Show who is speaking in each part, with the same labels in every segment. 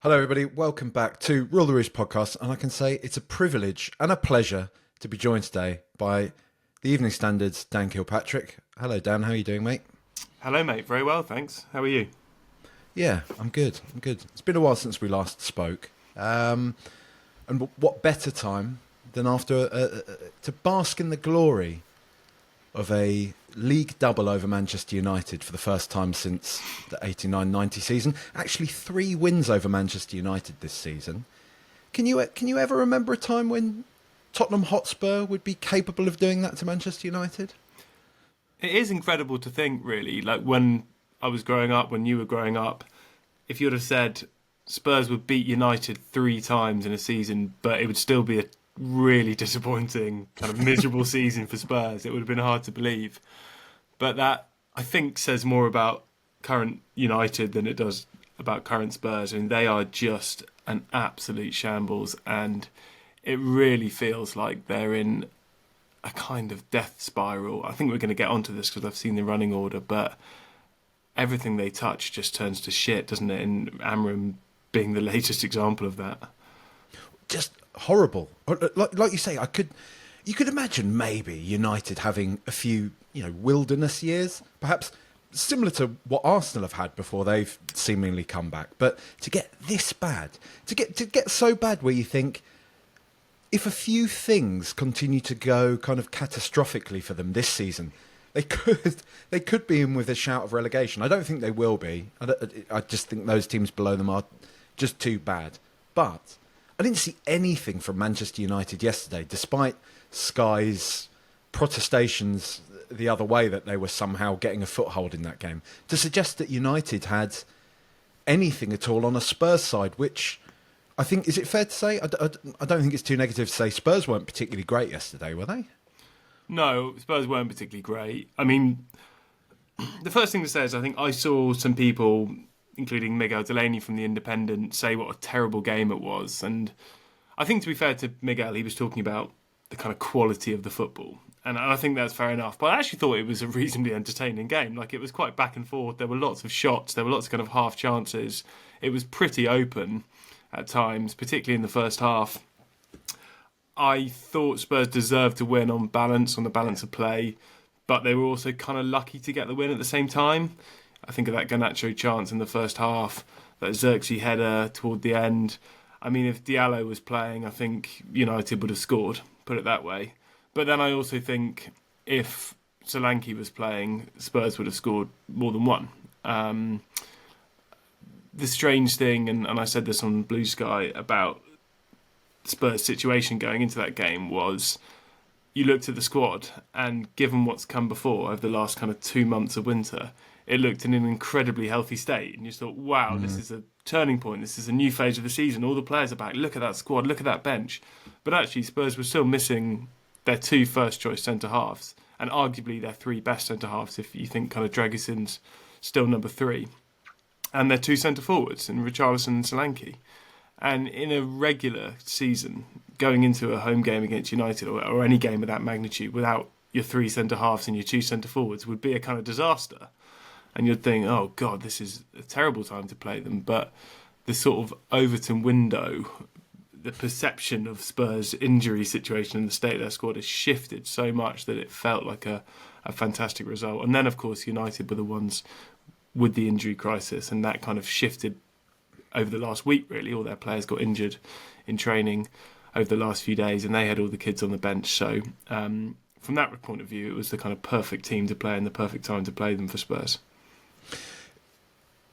Speaker 1: Hello, everybody. Welcome back to Rule the Roost podcast. And I can say it's a privilege and a pleasure to be joined today by the Evening Standard's Dan Kilpatrick. Hello, Dan. How are you doing, mate?
Speaker 2: Hello, mate. Very well, thanks. How are you?
Speaker 1: Yeah, I'm good. It's been a while since we last spoke. And what better time than after to bask in the glory of a league double over Manchester United for the first time since the 89-90 season. Actually, 3 wins over Manchester United this season. Can you ever remember a time when Tottenham Hotspur would be capable of doing that to Manchester United?
Speaker 2: It is incredible to think, really. Like when I was growing up, when you were growing up, if you would have said Spurs would beat United 3 times in a season, but it would still be a really disappointing, kind of miserable season for Spurs, it would have been hard to believe. But that, I think, says more about current United than it does about current Spurs. I mean, they are just an absolute shambles, and it really feels like they're in a kind of death spiral. I think we're going to get onto this because I've seen the running order, but everything they touch just turns to shit, doesn't it? And Amram being the latest example of that.
Speaker 1: Just horrible. Like you say, you could imagine maybe United having a few, wilderness years, perhaps similar to what Arsenal have had before they've seemingly come back. But to get this bad, to get so bad where you think, if a few things continue to go kind of catastrophically for them this season, they could be in with a shout of relegation. I don't think they will be. I just think those teams below them are just too bad. But I didn't see anything from Manchester United yesterday, despite Sky's protestations the other way that they were somehow getting a foothold in that game, to suggest that United had anything at all on a Spurs side, which I think, is it fair to say? I don't think it's too negative to say Spurs weren't particularly great yesterday, were they?
Speaker 2: No, Spurs weren't particularly great. I mean, the first thing to say is I think I saw some people, including Miguel Delaney from The Independent, say what a terrible game it was. And I think, to be fair to Miguel, he was talking about the kind of quality of the football. And I think that's fair enough. But I actually thought it was a reasonably entertaining game. Like, it was quite back and forth. There were lots of shots. There were lots of kind of half chances. It was pretty open at times, particularly in the first half. I thought Spurs deserved to win on the balance of play. But they were also kind of lucky to get the win at the same time. I think of that Garnacho chance in the first half, that Xerxes header toward the end. I mean, if Diallo was playing, I think United would have scored, put it that way. But then I also think if Solanke was playing, Spurs would have scored more than one. The strange thing, and I said this on Blue Sky about Spurs' situation going into that game, was you looked at the squad, and given what's come before over the last kind of 2 months of winter, it looked in an incredibly healthy state. And you just thought, wow, This is a turning point. This is a new phase of the season. All the players are back. Look at that squad. Look at that bench. But actually, Spurs were still missing their 2 first-choice centre-halves, and arguably their 3 best centre-halves, if you think kind of Dragusin's still number 3. And their 2 centre-forwards, in Richarlison and Solanke. And in a regular season, going into a home game against United, or any game of that magnitude, without your 3 centre-halves and your 2 centre-forwards, would be a kind of disaster. And you'd think, oh, God, this is a terrible time to play them. But the sort of Overton window, the perception of Spurs' injury situation and the state of their squad has shifted so much that it felt like a fantastic result. And then, of course, United were the ones with the injury crisis, and that kind of shifted over the last week, really. All their players got injured in training over the last few days, and they had all the kids on the bench. So from that point of view, it was the kind of perfect team to play and the perfect time to play them for Spurs.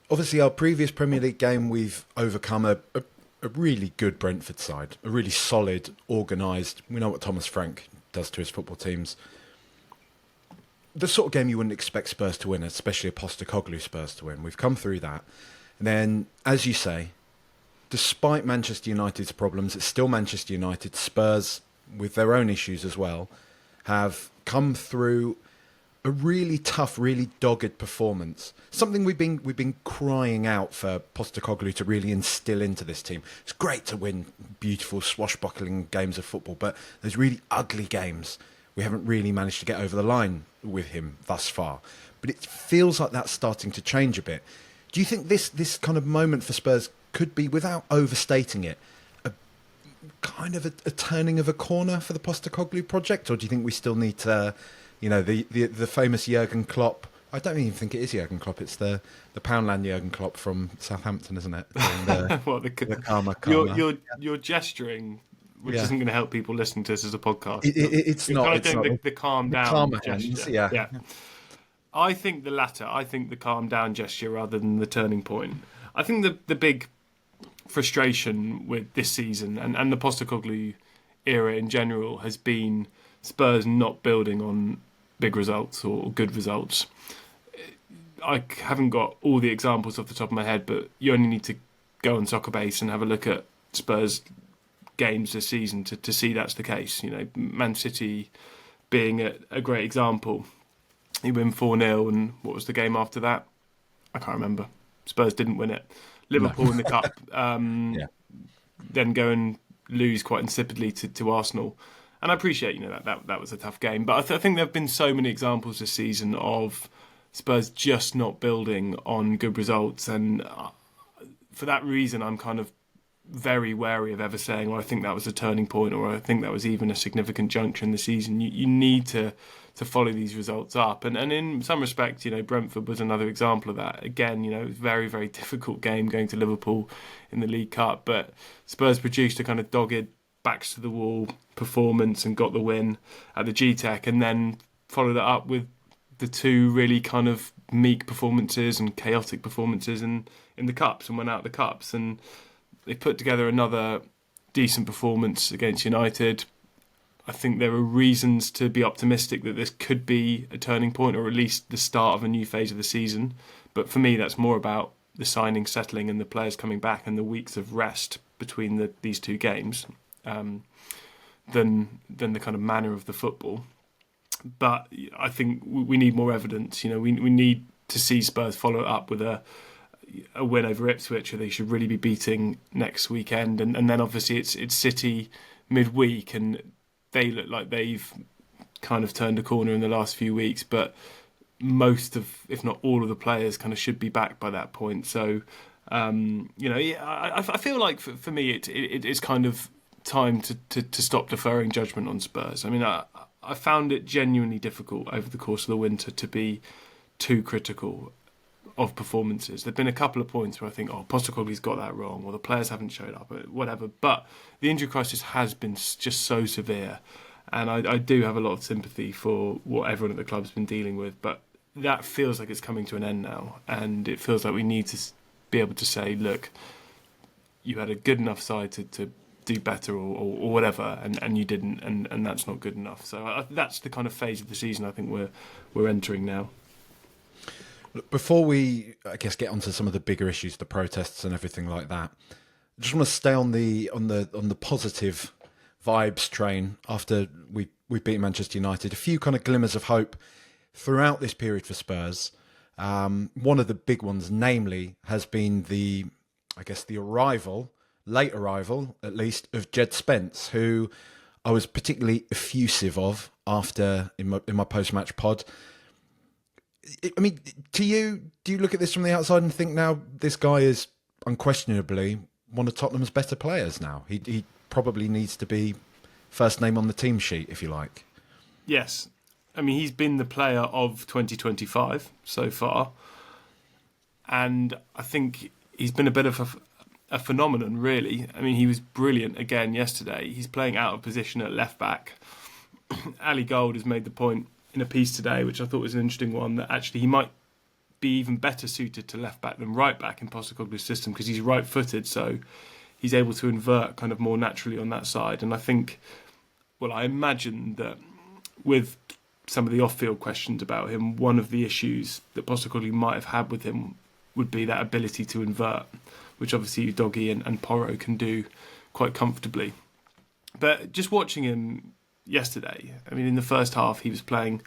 Speaker 1: Obviously, our previous Premier League game, we've overcome a really good Brentford side, a really solid, organised. We know what Thomas Frank does to his football teams. The sort of game you wouldn't expect Spurs to win, especially a Postecoglou Spurs to win. We've come through that. And then, as you say, despite Manchester United's problems, it's still Manchester United. Spurs, with their own issues as well, have come through a really tough, really dogged performance. Something we've been crying out for Postecoglou to really instill into this team. It's great to win beautiful, swashbuckling games of football, but those really ugly games, we haven't really managed to get over the line with him thus far. But it feels like that's starting to change a bit. Do you think this kind of moment for Spurs could be, without overstating it, a kind of a turning of a corner for the Postecoglou project? Or do you think we still need to, the famous Jurgen Klopp? I don't even think it is Jurgen Klopp. It's the Poundland Jurgen Klopp from Southampton, isn't it? The karma.
Speaker 2: You're gesturing, which isn't going to help people listening to this as a podcast.
Speaker 1: It's
Speaker 2: you're
Speaker 1: not.
Speaker 2: kind of
Speaker 1: It's
Speaker 2: doing
Speaker 1: not
Speaker 2: the calm down
Speaker 1: karma
Speaker 2: gesture.
Speaker 1: hands, yeah.
Speaker 2: I think the latter. I think the calm down gesture rather than the turning point. I think the big frustration with this season and the Postecoglou era in general has been Spurs not building on big results or good results. I haven't got all the examples off the top of my head, but you only need to go on Soccerbase and have a look at Spurs games this season to see that's the case. Man City being a great example. You win 4-0, and what was the game after that? I can't remember. Spurs didn't win it. Liverpool in the cup, then go and lose quite insipidly to Arsenal. And I appreciate, that was a tough game. But I think there have been so many examples this season of Spurs just not building on good results. And for that reason, I'm kind of very wary of ever saying, I think that was a turning point, or I think that was even a significant juncture in the season. You need to follow these results up. And in some respects, Brentford was another example of that. Again, it was a very, very difficult game going to Liverpool in the League Cup. But Spurs produced a kind of dogged, backs to the wall performance and got the win at the G-Tech, and then followed it up with the two really kind of meek performances and chaotic performances in the Cups, and went out the Cups. And they put together another decent performance against United. I think there are reasons to be optimistic that this could be a turning point, or at least the start of a new phase of the season. But for me, that's more about the signing settling and the players coming back and the weeks of rest between these two games than the kind of manner of the football. But I think we need more evidence. We need to see Spurs follow it up with a win over Ipswich, who they should really be beating next weekend. And then obviously it's City midweek, and they look like they've kind of turned a corner in the last few weeks, but most of, if not all of the players kind of should be back by that point. So, I feel like for me, it's kind of time to stop deferring judgment on Spurs. I mean, I found it genuinely difficult over the course of the winter to be too critical of performances. There've been a couple of points where I think, Postecoglou's got that wrong, or the players haven't showed up, or whatever. But the injury crisis has been just so severe, and I do have a lot of sympathy for what everyone at the club's been dealing with. But that feels like it's coming to an end now, and it feels like we need to be able to say, look, you had a good enough side to do better, or whatever, and you didn't, and that's not good enough. So that's the kind of phase of the season I think we're entering now.
Speaker 1: Before we, I guess, get onto some of the bigger issues, the protests and everything like that, I just want to stay on the positive vibes train after we beat Manchester United. A few kind of glimmers of hope throughout this period for Spurs. One of the big ones, namely, has been the late arrival, at least, of Jed Spence, who I was particularly effusive of after in my post-match pod. I mean, to you, do you look at this from the outside and think now this guy is unquestionably one of Tottenham's better players now? He probably needs to be first name on the team sheet, if you like.
Speaker 2: Yes. I mean, he's been the player of 2025 so far. And I think he's been a bit of a phenomenon, really. I mean, he was brilliant again yesterday. He's playing out of position at left back. Ali Gold has made the point in a piece today, which I thought was an interesting one, that actually he might be even better suited to left back than right back in Postecoglou's system, because he's right footed, so he's able to invert kind of more naturally on that side. And I think, I imagine that with some of the off-field questions about him, one of the issues that Postecoglou might have had with him would be that ability to invert, which obviously Udogie and Porro can do quite comfortably. But just watching him yesterday, I mean, in the first half, he was playing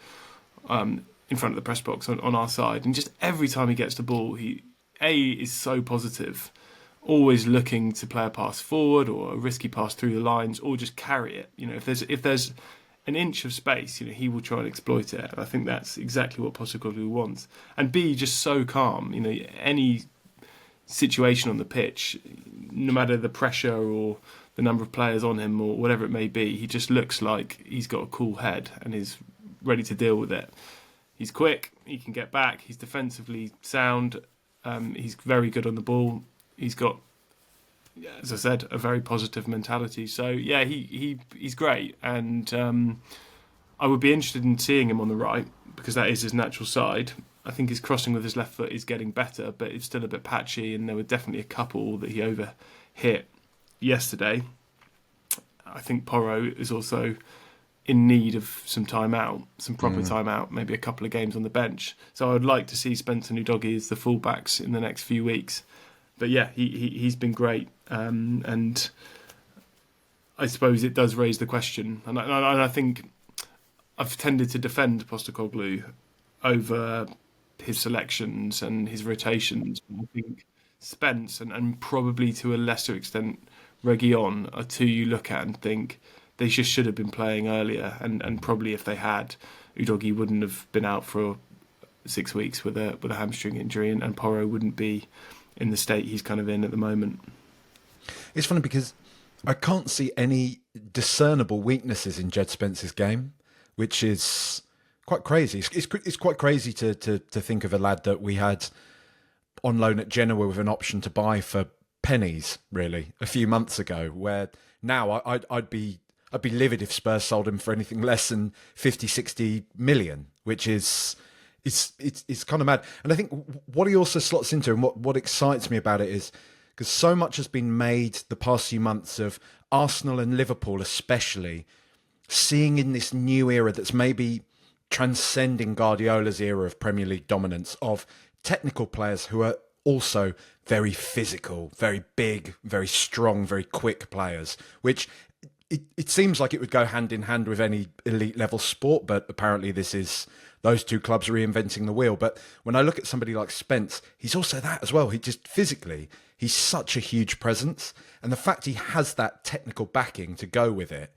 Speaker 2: in front of the press box on our side, and just every time he gets the ball, he is so positive, always looking to play a pass forward or a risky pass through the lines, or just carry it. If there's an inch of space, he will try and exploit it. And I think that's exactly what Postecoglou wants. And B, just so calm. Any situation on the pitch, no matter the pressure or the number of players on him or whatever it may be, he just looks like he's got a cool head and is ready to deal with it. He's quick, he can get back, he's defensively sound, he's very good on the ball. He's got, as I said, a very positive mentality. So yeah, he's great, and I would be interested in seeing him on the right because that is his natural side. I think his crossing with his left foot is getting better, but it's still a bit patchy, and there were definitely a couple that he overhit yesterday. I think Porro is also in need of some time out, some proper time out, maybe a couple of games on the bench. So I would like to see Spencer and Udogie as the fullbacks in the next few weeks. But yeah, he's been great, and I suppose it does raise the question. And I think I've tended to defend Postecoglou over his selections and his rotations. I think Spence and probably to a lesser extent Reguilon are two you look at and think they just should have been playing earlier, and probably if they had, Udogie wouldn't have been out for 6 weeks with a hamstring injury, and Porro wouldn't be in the state he's kind of in at the moment.
Speaker 1: It's funny because I can't see any discernible weaknesses in Jed Spence's game, which is quite crazy. It's quite crazy to think of a lad that we had on loan at Genoa with an option to buy for pennies, really, a few months ago, where now I'd be livid if Spurs sold him for anything less than 50, 60 million, which is it's kind of mad. And I think what he also slots into, and what excites me about it, is because so much has been made the past few months of Arsenal and Liverpool especially seeing in this new era that's maybe transcending Guardiola's era of Premier League dominance, of technical players who are also very physical, very big, very strong, very quick players, which it seems like it would go hand in hand with any elite level sport, but apparently this is those two clubs reinventing the wheel. But when I look at somebody like Spence, he's also that as well. He just physically, he's such a huge presence. And the fact he has that technical backing to go with it,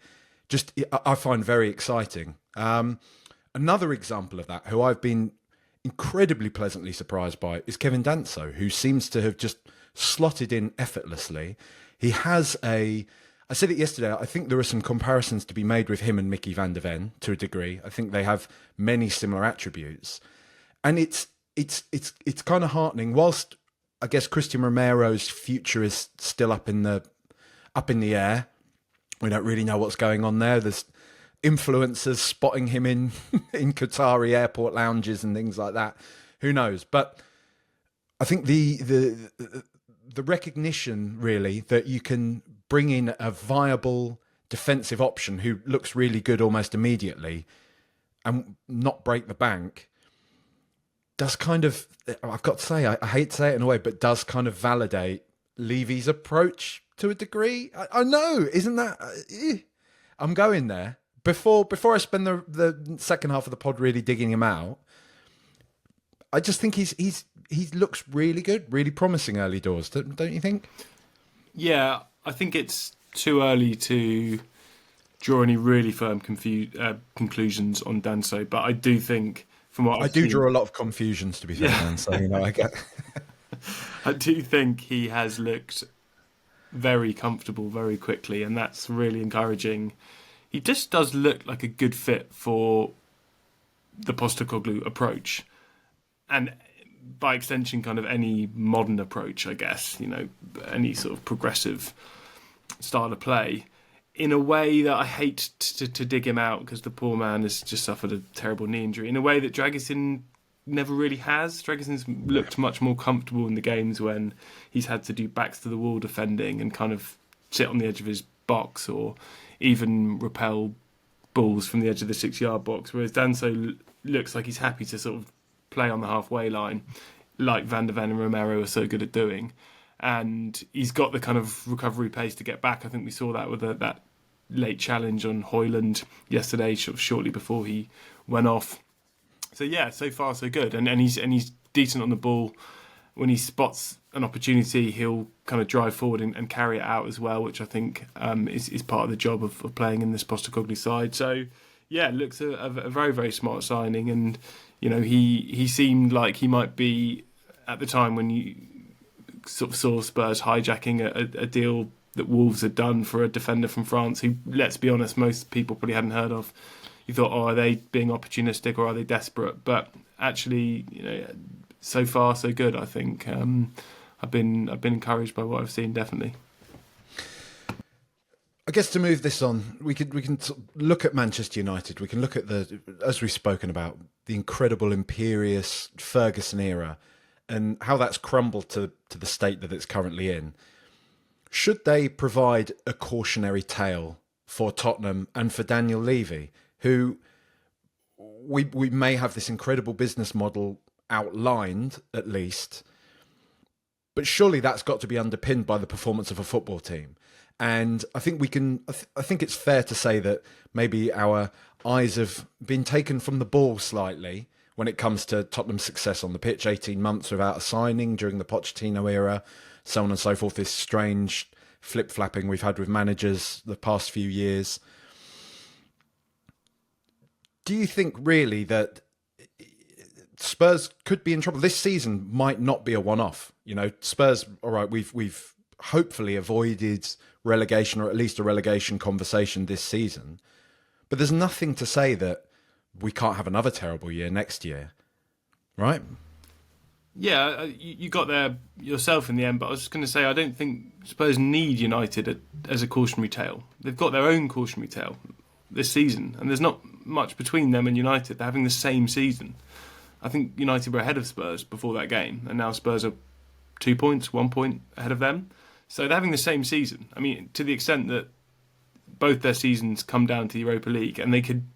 Speaker 1: just I find very exciting. Another example of that, who I've been incredibly pleasantly surprised by, is Kevin Danso, who seems to have just slotted in effortlessly. He has I said it yesterday, I think there are some comparisons to be made with him and Mickey van der Ven to a degree. I think they have many similar attributes. And it's kind of heartening. Whilst I guess Christian Romero's future is still up in the air, we don't really know what's going on there. There's influencers spotting him in Qatari airport lounges and things like that. Who knows? But I think the recognition, really, that you can bring in a viable defensive option who looks really good almost immediately and not break the bank, does kind of, I've got to say, I hate to say it in a way, but does kind of validate Levy's approach to a degree. I know, isn't that... I'm going there. Before I spend the second half of the pod really digging him out, I just think he looks really good, really promising early doors, don't you think?
Speaker 2: Yeah, I think it's too early to draw any really firm conclusions on Danso, but I do think from what I've seen,
Speaker 1: draw a lot of confusions, to be fair, Dan, so I get.
Speaker 2: I do think he has looked very comfortable very quickly, and that's really encouraging. He just does look like a good fit for the Postecoglou approach, and by extension, kind of any modern approach, I guess, any sort of progressive style of play, in a way that I hate to dig him out because the poor man has just suffered a terrible knee injury, in a way that Dragusin never really has. Dragusin's looked much more comfortable in the games when he's had to do backs to the wall defending and kind of sit on the edge of his box or even repel balls from the edge of the 6-yard box, whereas Danso looks like he's happy to sort of play on the halfway line, like Van der Ven and Romero are so good at doing. And he's got the kind of recovery pace to get back. I think we saw that with that late challenge on Højlund yesterday, shortly before he went off. So yeah, so far so good. And he's decent on the ball. When he spots an opportunity, he'll kind of drive forward and carry it out as well, which I think is part of the job of playing in this Postecoglou side. So yeah, it looks a very, very smart signing. And he seemed like he might be, at the time when you sort of saw Spurs hijacking a deal that Wolves had done for a defender from France who, let's be honest, most people probably hadn't heard of. You thought, are they being opportunistic or are they desperate? But actually, so far so good. I think I've been encouraged by what I've seen, definitely.
Speaker 1: I guess to move this on, we can look at Manchester United. We can look at as we've spoken about, the incredible, imperious Ferguson era and how that's crumbled to the state that it's currently in. Should they provide a cautionary tale for Tottenham and for Daniel Levy, who we may have this incredible business model outlined at least, but surely that's got to be underpinned by the performance of a football team. And I think I think it's fair to say that maybe our eyes have been taken from the ball slightly when it comes to Tottenham's success on the pitch. 18 months without a signing during the Pochettino era, so on and so forth. This strange flip-flapping we've had with managers the past few years. Do you think really that Spurs could be in trouble? This season might not be a one-off. Spurs, all right, we've hopefully avoided relegation, or at least a relegation conversation this season. But there's nothing to say that we can't have another terrible year next year, right?
Speaker 2: Yeah, you got there yourself in the end, but I was just going to say, I don't think Spurs need United as a cautionary tale. They've got their own cautionary tale this season, and there's not much between them and United. They're having the same season. I think United were ahead of Spurs before that game, and now Spurs are 2 points, 1 point ahead of them. So they're having the same season. I mean, to the extent that both their seasons come down to the Europa League, and they could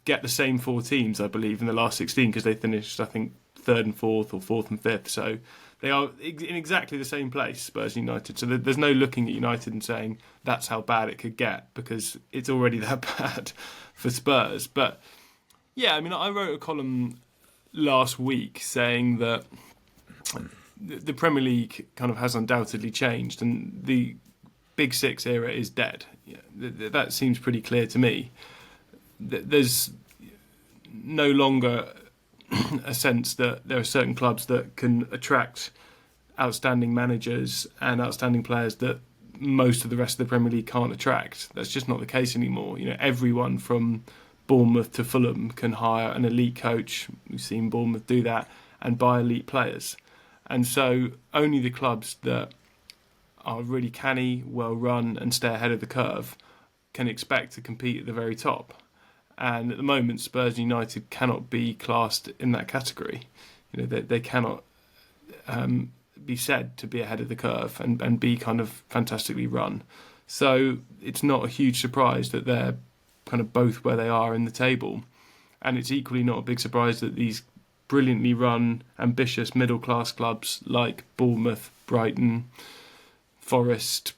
Speaker 2: get the same 4 teams, I believe, in the last 16, because they finished, I think, 3rd and 4th or 4th and 5th. So they are in exactly the same place, Spurs and United. So there's no looking at United and saying that's how bad it could get, because it's already that bad for Spurs. But yeah, I mean, I wrote a column last week saying that the Premier League kind of has undoubtedly changed, and the Big Six era is dead. That seems pretty clear to me. There's no longer a sense that there are certain clubs that can attract outstanding managers and outstanding players that most of the rest of the Premier League can't attract. That's just not the case anymore. Everyone from Bournemouth to Fulham can hire an elite coach. We've seen Bournemouth do that, and buy elite players. And so only the clubs that are really canny, well run, and stay ahead of the curve can expect to compete at the very top. And at the moment, Spurs and United cannot be classed in that category. They cannot be said to be ahead of the curve and be kind of fantastically run. So it's not a huge surprise that they're kind of both where they are in the table. And it's equally not a big surprise that these brilliantly run, ambitious middle-class clubs like Bournemouth, Brighton, Forest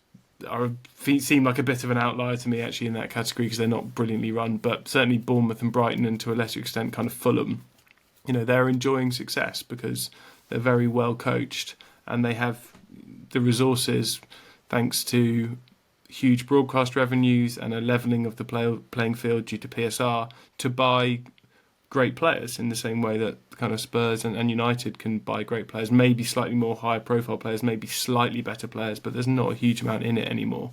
Speaker 2: seem like a bit of an outlier to me actually in that category, because they're not brilliantly run, but certainly Bournemouth and Brighton, and to a lesser extent kind of Fulham, they're enjoying success because they're very well coached and they have the resources, thanks to huge broadcast revenues and a levelling of the playing field due to PSR, to buy great players in the same way that kind of Spurs and United can buy great players, maybe slightly more high profile players, maybe slightly better players, but there's not a huge amount in it anymore.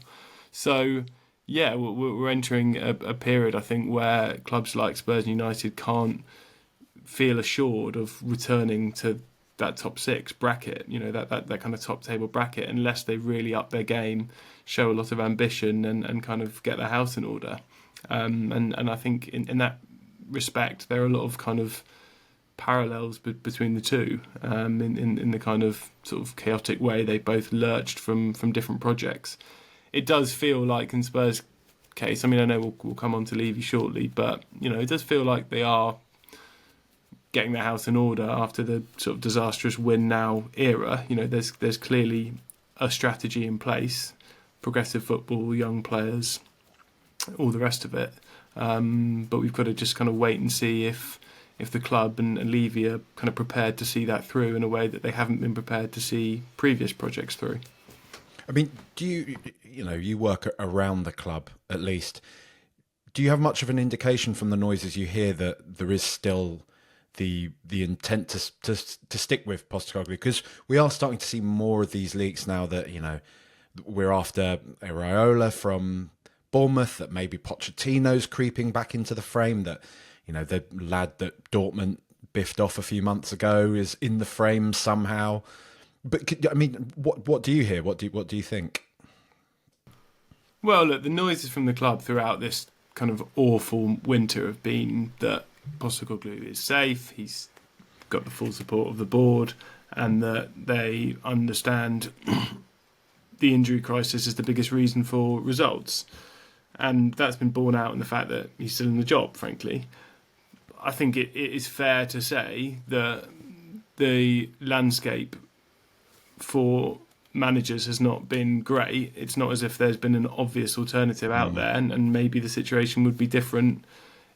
Speaker 2: So yeah, we're entering a period, I think, where clubs like Spurs and United can't feel assured of returning to that top 6 bracket, that kind of top table bracket, unless they really up their game, show a lot of ambition and kind of get their house in order. And I think in that respect, there are a lot of kind of parallels between the two, in the kind of sort of chaotic way they both lurched from different projects. It does feel like in Spurs' case, I mean, I know we'll come on to Levy shortly, but it does feel like they are getting their house in order after the sort of disastrous win now era. There's clearly a strategy in place, progressive football, young players, all the rest of it. But we've got to just kind of wait and see if the club and Levy are kind of prepared to see that through in a way that they haven't been prepared to see previous projects through.
Speaker 1: I mean, do you work around the club at least? Do you have much of an indication from the noises you hear that there is still the intent to stick with Postecoglou, because we are starting to see more of these leaks now that, you know, we're after Areola from Bournemouth, that maybe Pochettino's creeping back into the frame, that, you know, the lad that Dortmund biffed off a few months ago is in the frame somehow. But I mean, what do you hear? What do you think?
Speaker 2: Well, look, the noises from the club throughout this kind of awful winter have been that Postecoglou is safe, he's got the full support of the board, and that they understand the injury crisis is the biggest reason for results. And that's been borne out in the fact that he's still in the job, frankly. I think it is fair to say that the landscape for managers has not been great. It's not as if there's been an obvious alternative out there, and maybe the situation would be different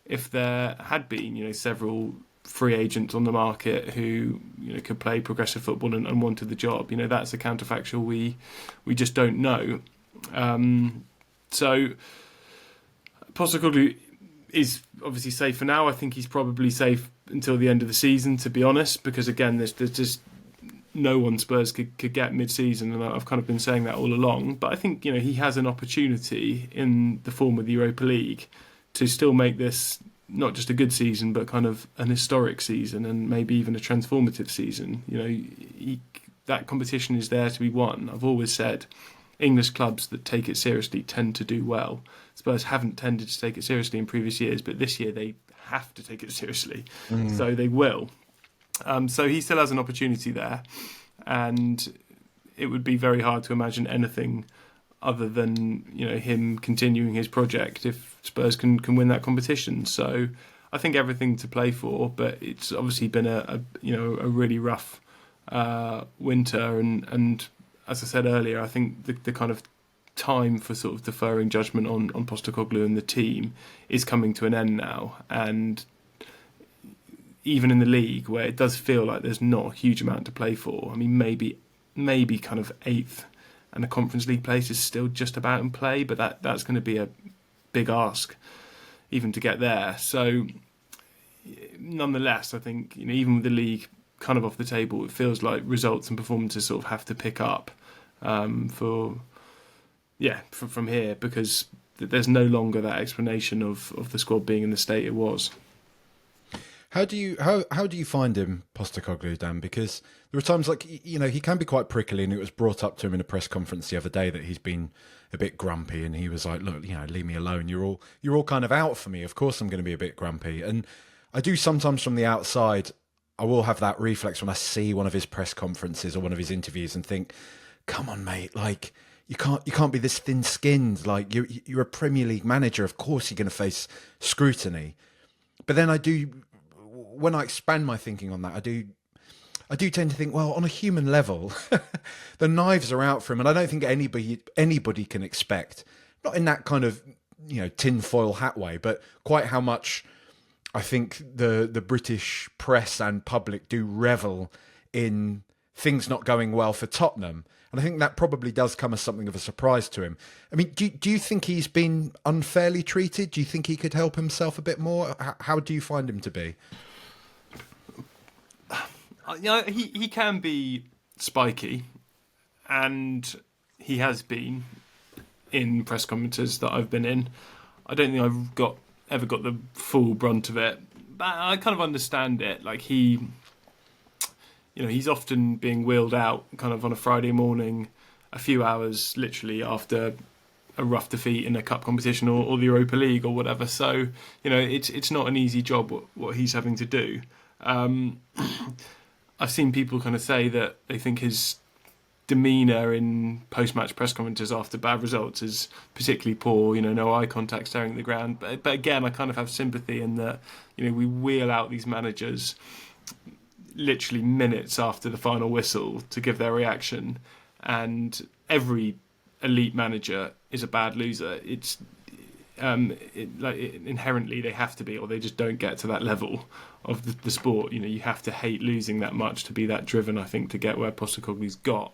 Speaker 2: if there had been, you know, several free agents on the market who, you know, could play progressive football and wanted the job. You know, that's a counterfactual we just don't know. So Postecoglou is obviously safe for now. I think he's probably safe until the end of the season, to be honest, because again, there's just no one Spurs could get mid-season, and I've kind of been saying that all along. But I think, you know, he has an opportunity in the form of the Europa League to still make this not just a good season, but kind of an historic season, and maybe even a transformative season. You know, that competition is there to be won. I've always said English clubs that take it seriously tend to do well. Spurs haven't tended to take it seriously in previous years, but this year they have to take it seriously, so they will. So he still has an opportunity there, and it would be very hard to imagine anything other than, you know, him continuing his project if Spurs can win that competition. So I think everything to play for, but it's obviously been a really rough winter, and as I said earlier, I think the kind of time for sort of deferring judgment on Postecoglou and the team is coming to an end now. And even in the league, where it does feel like there's not a huge amount to play for, I mean, maybe kind of 8th and a Conference League place is still just about in play, but that's going to be a big ask even to get there. So nonetheless, I think, you know, even with the league kind of off the table, it feels like results and performances sort of have to pick up from here, because there's no longer that explanation of the squad being in the state it was.
Speaker 1: How do you find him, Postecoglou, Dan? Because there are times, like, you know, he can be quite prickly, and it was brought up to him in a press conference the other day that he's been a bit grumpy, and he was like, "Look, you know, leave me alone. You're all kind of out for me. Of course, I'm going to be a bit grumpy." And I do sometimes from the outside, I will have that reflex when I see one of his press conferences or one of his interviews and think, "Come on, mate! Like, you can't be this thin-skinned. Like, you're a Premier League manager. Of course, you're going to face scrutiny." But then when I expand my thinking on that, I do tend to think, well, on a human level, the knives are out for him, and I don't think anybody can expect, not in that kind of, you know, tinfoil hat way, but quite how much I think the British press and public do revel in things not going well for Tottenham. And I think that probably does come as something of a surprise to him. I mean, do you think he's been unfairly treated? Do you think he could help himself a bit more? How do you find him to be?
Speaker 2: You know, he can be spiky, and he has been in press conferences that I've been in. I don't think I've ever got the full brunt of it, but I kind of understand it. Like, he's often being wheeled out kind of on a Friday morning, a few hours literally after a rough defeat in a cup competition or the Europa League or whatever. So, you know, it's not an easy job what he's having to do. I've seen people kind of say that they think his demeanour in post-match press conferences after bad results is particularly poor, you know, no eye contact, staring at the ground. But again, I kind of have sympathy in that, you know, we wheel out these managers literally minutes after the final whistle to give their reaction, and every elite manager is a bad loser. It's inherently they have to be, or they just don't get to that level of the sport. You know, you have to hate losing that much to be that driven, I think, to get where Postecoglou's got.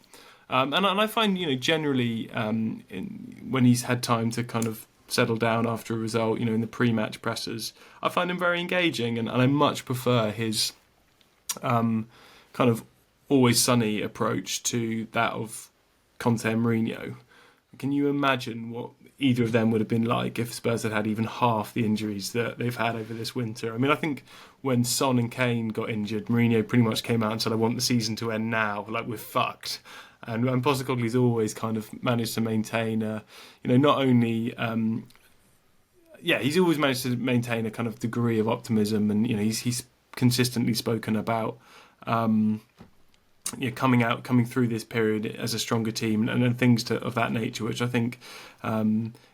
Speaker 2: And I find, you know, generally when he's had time to kind of settle down after a result, in the pre-match pressers. I find him very engaging, and I much prefer his kind of always sunny approach to that of Conte and Mourinho. Can you imagine what either of them would have been like if Spurs had had even half the injuries that they've had over this winter? I mean, I think when Son and Kane got injured, Mourinho pretty much came out and said, I want the season to end now, like we're fucked. And Postecoglou's always kind of managed to maintain, not only... he's always managed to maintain a kind of degree of optimism, and he's consistently spoken about coming through this period as a stronger team and things of that nature, which I think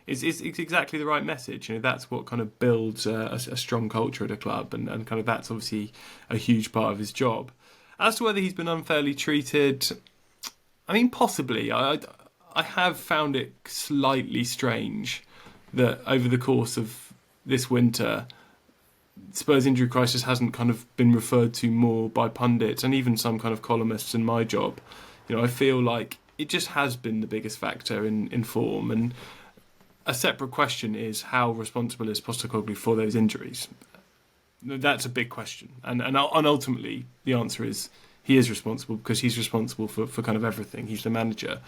Speaker 2: is exactly the right message. That's what kind of builds a strong culture at a club, and kind of that's obviously a huge part of his job. As to whether he's been unfairly treated, I mean, possibly. I have found it slightly strange that over the course of this winter, Spurs injury crisis hasn't kind of been referred to more by pundits and even some kind of columnists in my job. I feel like it just has been the biggest factor in form. And a separate question is, how responsible is Postecoglou for those injuries? That's a big question. And ultimately, the answer is he is responsible, because he's responsible for kind of everything. He's the manager.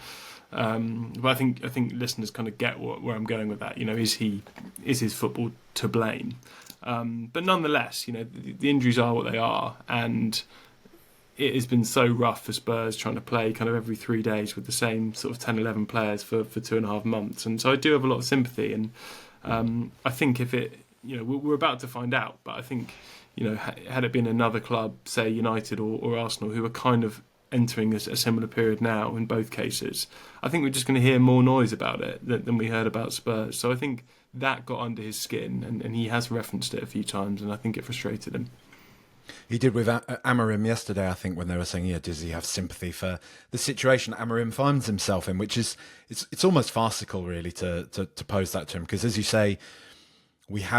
Speaker 2: But I think listeners kind of get where I'm going with that. Is his football to blame? But nonetheless, the injuries are what they are, and it has been so rough for Spurs trying to play kind of every 3 days with the same sort of 10, 11 players for 2.5 months. And so I do have a lot of sympathy, and I think if it, we're about to find out, but I think, had it been another club, say United or Arsenal, who are kind of entering a similar period now in both cases, I think we're just going to hear more noise about it than we heard about Spurs. So I think that got under his skin, and he has referenced it a few times, and I think it frustrated him.
Speaker 1: He did with Amorim yesterday, I think, when they were saying, does he have sympathy for the situation Amorim finds himself in, which is, it's almost farcical, really, to pose that to him. Because as you say, we've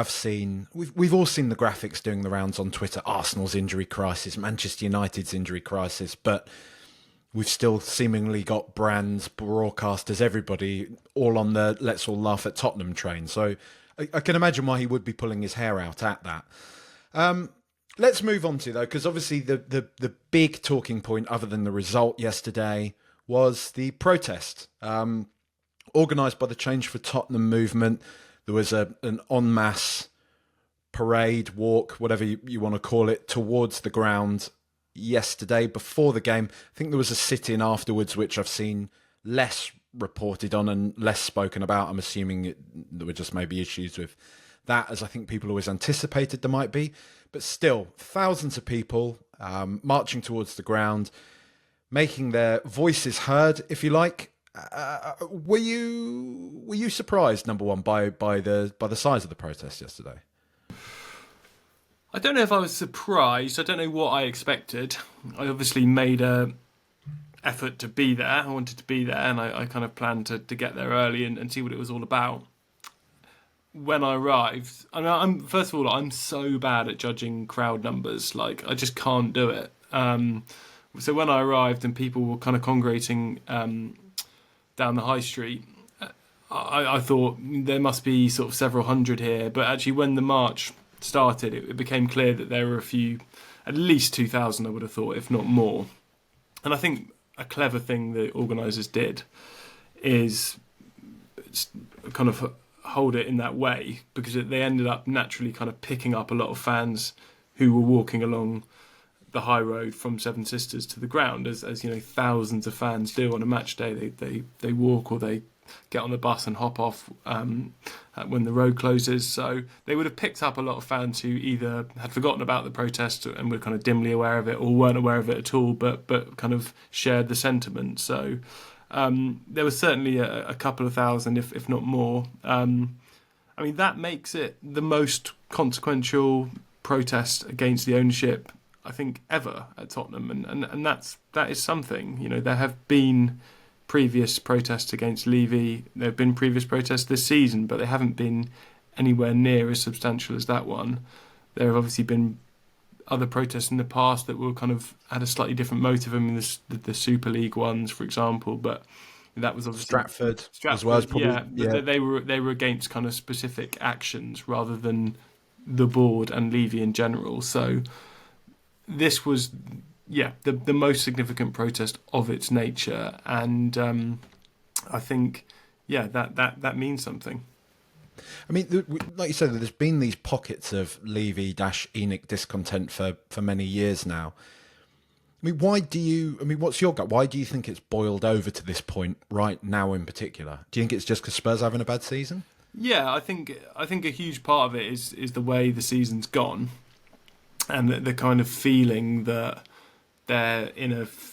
Speaker 1: all seen the graphics doing the rounds on Twitter, Arsenal's injury crisis, Manchester United's injury crisis, but we've still seemingly got brands, broadcasters, everybody all on the let's all laugh at Tottenham train. So I can imagine why he would be pulling his hair out at that. Let's move on to, though, because obviously the big talking point, other than the result yesterday, was the protest organised by the Change for Tottenham movement. There was an en masse parade, walk, whatever you want to call it, towards the ground yesterday before the game. I think there was a sit-in afterwards, which I've seen less reported on and less spoken about. I'm assuming there were just maybe issues with that, as I think people always anticipated there might be. But still, thousands of people marching towards the ground, making their voices heard, if you like. Were you surprised, number one, by the size of the protest yesterday?
Speaker 2: I don't know if I was surprised. I don't know what I expected. I obviously made a effort to be there. I wanted to be there, and I kind of planned to get there early and see what it was all about. When I arrived, first of all, I'm so bad at judging crowd numbers. Like, I just can't do it. So when I arrived and people were kind of congregating down the high street, I thought there must be sort of several hundred here. But actually, when the march started, it became clear that there were at least 2,000, I would have thought, if not more. And I think a clever thing the organisers did is kind of hold it in that way, because they ended up naturally kind of picking up a lot of fans who were walking along the high road from Seven Sisters to the ground, as thousands of fans do on a match day. They walk, or they get on the bus and hop off when the road closes. So they would have picked up a lot of fans who either had forgotten about the protest and were kind of dimly aware of it, or weren't aware of it at all, but kind of shared the sentiment. So there was certainly a couple of thousand, if not more. That makes it the most consequential protest against the ownership, I think, ever at Tottenham, and that is something. There have been previous protests against Levy. There have been previous protests this season, but they haven't been anywhere near as substantial as that one. There have obviously been other protests in the past that were kind of had a slightly different motive. I mean, the Super League ones, for example. But That was obviously
Speaker 1: Stratford as well as probably,
Speaker 2: yeah, but they were against kind of specific actions rather than the board and Levy in general. So this was, yeah, the most significant protest of its nature, and I think, yeah, that means something.
Speaker 1: I mean, like you said, there's been these pockets of Levy-ENIC discontent for many years now. I mean, what's your gut? Why do you think it's boiled over to this point right now in particular? Do you think it's just because Spurs are having a bad season?
Speaker 2: Yeah, I think a huge part of it is the way the season's gone, and the kind of feeling that they're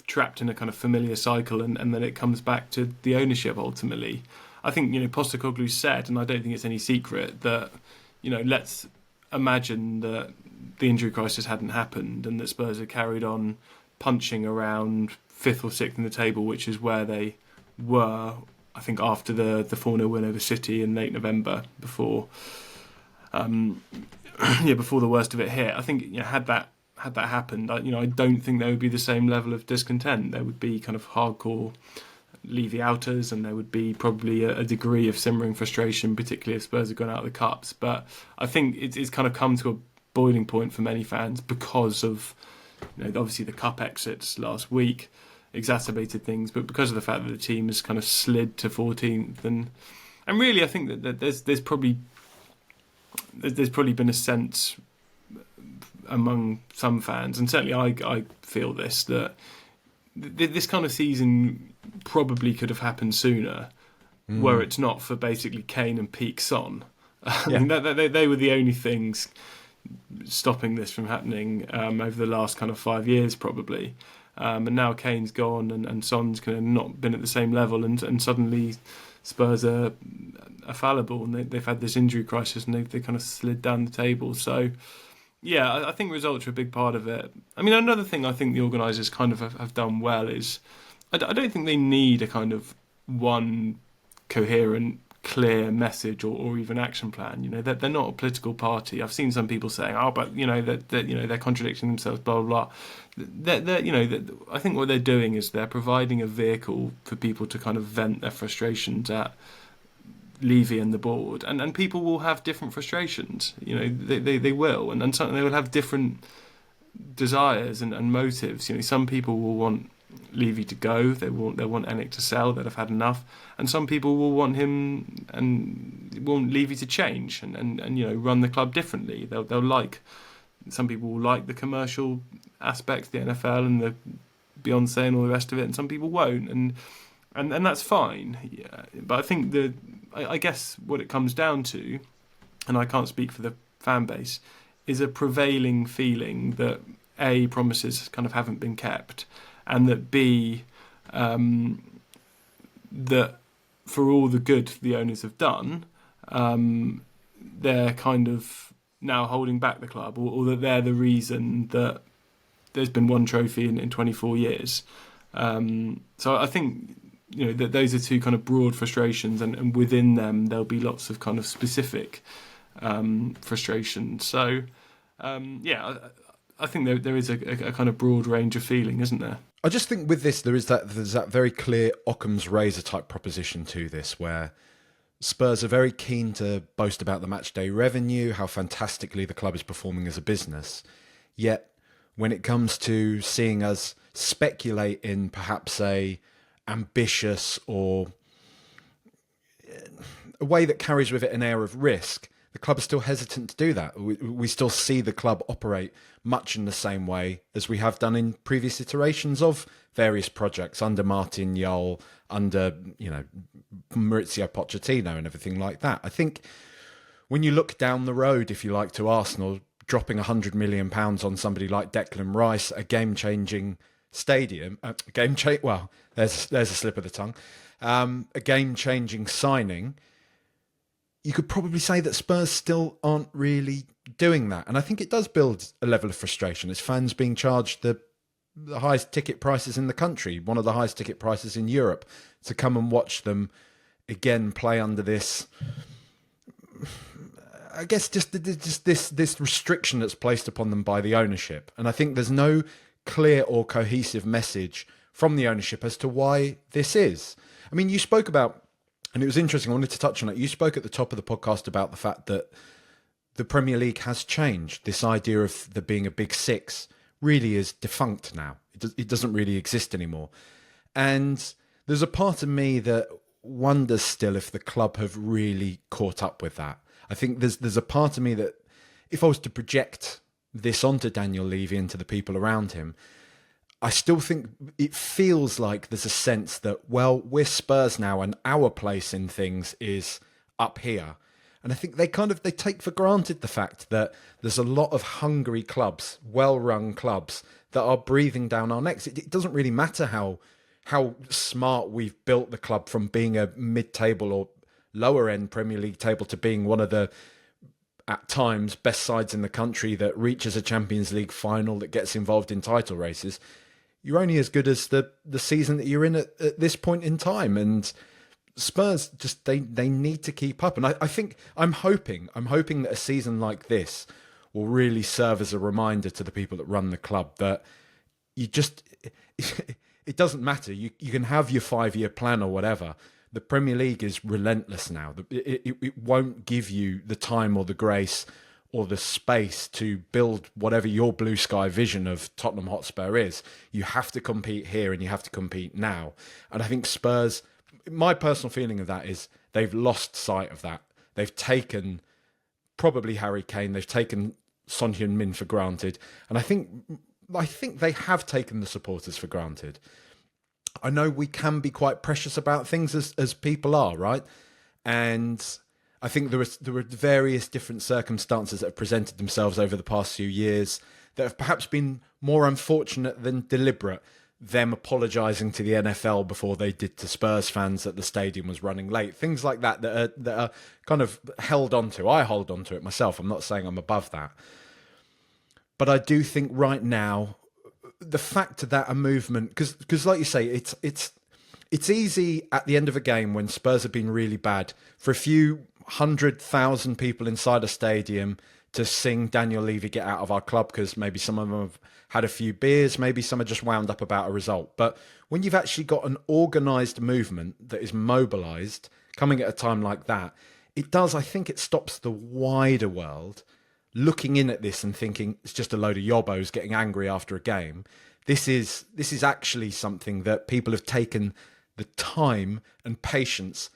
Speaker 2: trapped in a kind of familiar cycle, and then it comes back to the ownership ultimately. I think, Postecoglou said, and I don't think it's any secret, that, let's imagine that the injury crisis hadn't happened and that Spurs had carried on punching around 5th or 6th in the table, which is where they were, I think, after the 4-0 win over City in late November, before before the worst of it hit. I think, had that happened, I don't think there would be the same level of discontent. There would be kind of hardcore Levy outers, and there would be probably a degree of simmering frustration, particularly if Spurs had gone out of the cups. But I think it's kind of come to a boiling point for many fans because of, obviously the cup exits last week exacerbated things, but because of the fact that the team has kind of slid to 14th, and really I think that there's probably been a sense among some fans, and certainly I feel this, that this kind of season probably could have happened sooner, were it not for basically Kane and peak Son. I mean, they were the only things stopping this from happening over the last kind of 5 years probably. And now Kane's gone and Son's kind of not been at the same level, and suddenly Spurs are fallible, and they've had this injury crisis, and they kind of slid down the table. So yeah, I think results are a big part of it. I mean, another thing I think the organisers kind of have done well is, I don't think they need a kind of one coherent, clear message or even action plan. They're not a political party. I've seen some people saying, "Oh, but they're contradicting themselves." Blah blah blah. I think what they're doing is they're providing a vehicle for people to kind of vent their frustrations at Levy and the board, and people will have different frustrations. They will, and something they will have different desires and motives. Some people will want Levy to go. They want ENIC to sell. They'll have had enough, and some people will want him and want Levy to change and run the club differently. They'll like. Some people will like the commercial aspects, the NFL and the Beyonce and all the rest of it, and some people won't, and that's fine. Yeah. But I think I guess what it comes down to, and I can't speak for the fan base, is a prevailing feeling that A, promises kind of haven't been kept, and that B, that for all the good the owners have done, they're kind of now holding back the club, or that they're the reason that there's been one trophy in 24 years. So I think that those are two kind of broad frustrations, and within them there'll be lots of kind of specific frustrations. So I think there is a kind of broad range of feeling, isn't there?
Speaker 1: I just think with this there's that very clear Occam's razor type proposition to this, where Spurs are very keen to boast about the matchday revenue, how fantastically the club is performing as a business. Yet when it comes to seeing us speculate in perhaps a ambitious or a way that carries with it an air of risk, the club is still hesitant to do that. We still see the club operate much in the same way as we have done in previous iterations of various projects under Martin Jol, under Maurizio Pochettino and everything like that. I think when you look down the road, if you like, to Arsenal dropping £100 million on somebody like Declan Rice, a game-changing stadium, there's a slip of the tongue, a game-changing signing, you could probably say that Spurs still aren't really doing that. And I think it does build a level of frustration as fans being charged the highest ticket prices in the country, one of the highest ticket prices in Europe, to come and watch them again play under this, I guess, just this restriction that's placed upon them by the ownership. And I think there's no clear or cohesive message from the ownership as to why this is. I mean, you spoke about, and it was interesting, I wanted to touch on it. You spoke at the top of the podcast about the fact that the Premier League has changed. This idea of there being a big six really is defunct now. It doesn't really exist anymore. And there's a part of me that wonders still if the club have really caught up with that. I think there's a part of me that if I was to project this onto Daniel Levy and to the people around him, I still think it feels like there's a sense that, well, we're Spurs now and our place in things is up here. And I think they take for granted the fact that there's a lot of hungry clubs, well-run clubs that are breathing down our necks. It doesn't really matter how smart we've built the club from being a mid-table or lower-end Premier League table to being one of the, at times, best sides in the country that reaches a Champions League final, that gets involved in title races. You're only as good as the season that you're in at this point in time. And Spurs just they need to keep up. And I think I'm hoping that a season like this will really serve as a reminder to the people that run the club that you just it doesn't matter. You can have your 5-year plan or whatever. The Premier League is relentless now. It won't give you the time or the grace or the space to build whatever your blue sky vision of Tottenham Hotspur is. You have to compete here and you have to compete now. And I think Spurs, my personal feeling of that is they've lost sight of that. They've taken probably Harry Kane, they've taken Son Heung-min for granted. And I think they have taken the supporters for granted. I know we can be quite precious about things as people are, right? And I think there were various different circumstances that have presented themselves over the past few years that have perhaps been more unfortunate than deliberate. Them apologising to the NFL before they did to Spurs fans that the stadium was running late. Things like that are kind of held on to. I hold on to it myself. I'm not saying I'm above that. But I do think right now, the fact that a movement, because like you say, it's easy at the end of a game when Spurs have been really bad for a few 100,000 people inside a stadium to sing Daniel Levy, get out of our club, because maybe some of them have had a few beers, maybe some are just wound up about a result. But when you've actually got an organised movement that is mobilised, coming at a time like that, I think it stops the wider world looking in at this and thinking it's just a load of yobbos getting angry after a game. This is actually something that people have taken the time and patience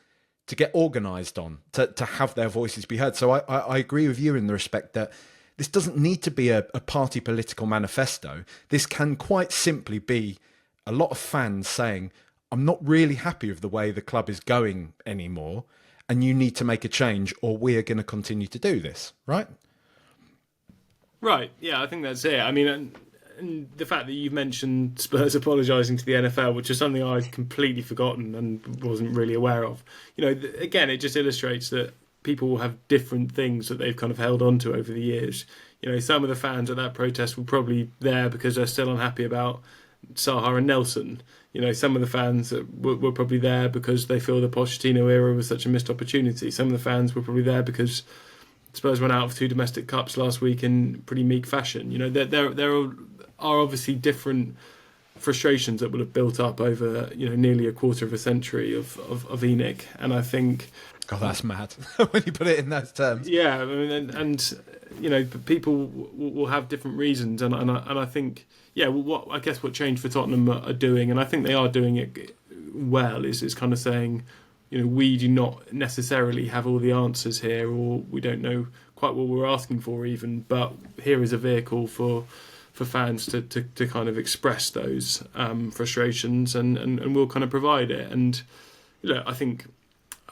Speaker 1: to get organised on, to have their voices be heard. So I agree with you in the respect that this doesn't need to be a party political manifesto. This can quite simply be a lot of fans saying, I'm not really happy with the way the club is going anymore, and you need to make a change or we are going to continue to do this, right?
Speaker 2: Right, yeah, I think that's it. I mean, and the fact that you've mentioned Spurs apologising to the NFL, which is something I'd completely forgotten and wasn't really aware of. Again, it just illustrates that people will have different things that they've kind of held on to over the years. Some of the fans at that protest were probably there because they're still unhappy about Saha and Nelson. Some of the fans were probably there because they feel the Pochettino era was such a missed opportunity. Some of the fans were probably there because Spurs went out of 2 domestic cups last week in pretty meek fashion. There are obviously different frustrations that will have built up over nearly a quarter of a century of ENIC, and I think
Speaker 1: God, that's mad when you put it in those terms.
Speaker 2: Yeah, I mean, and people will have different reasons, and I think what Change for Tottenham are doing, and I think they are doing it well, is kind of saying, we do not necessarily have all the answers here, or we don't know quite what we're asking for even, but here is a vehicle for fans to kind of express those frustrations, and we'll kind of provide it. And I think